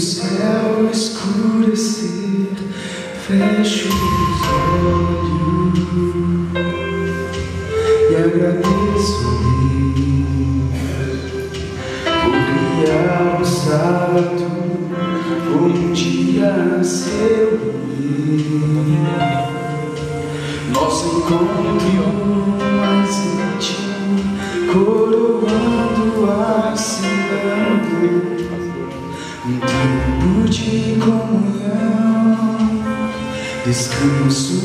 céu escurecer, fecho os olhos e agradeço a Deus por criar o sábado, um dia seu dia. Nosso encontro mais íntimo, coroando, assinando um tempo de comunhão, descanso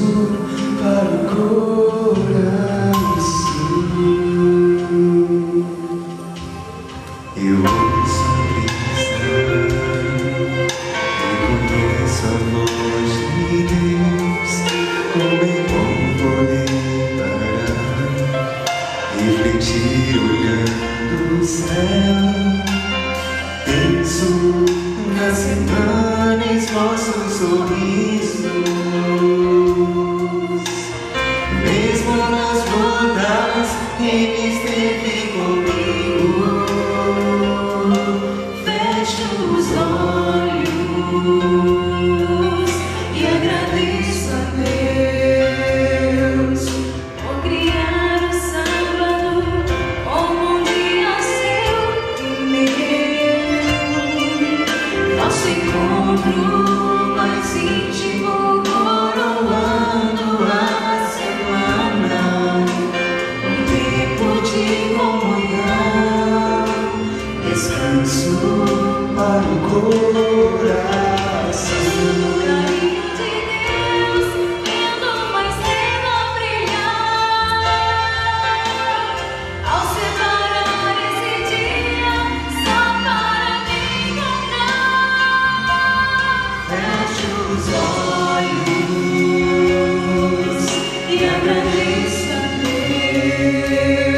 para o coração. Eu ouço a brisa, reconheço a voz de Deus. Como é bom poder parar, refletir olhando o céu. Penso nas semanas, vossos sorrisos, mesmo nas bodas, Ele esteve comigo. Fecho os olhos e agradeço a Deus por criar o sábado como um dia seu e meu. Nosso encontro mais íntimo, coroando a semana, um tempo de comunhão, descanso para o coração. O carinho de Deus vendo mais cedo a brilhar, ao separar esse dia só para me encontrar. Fecho os olhos e agradeço a Deus.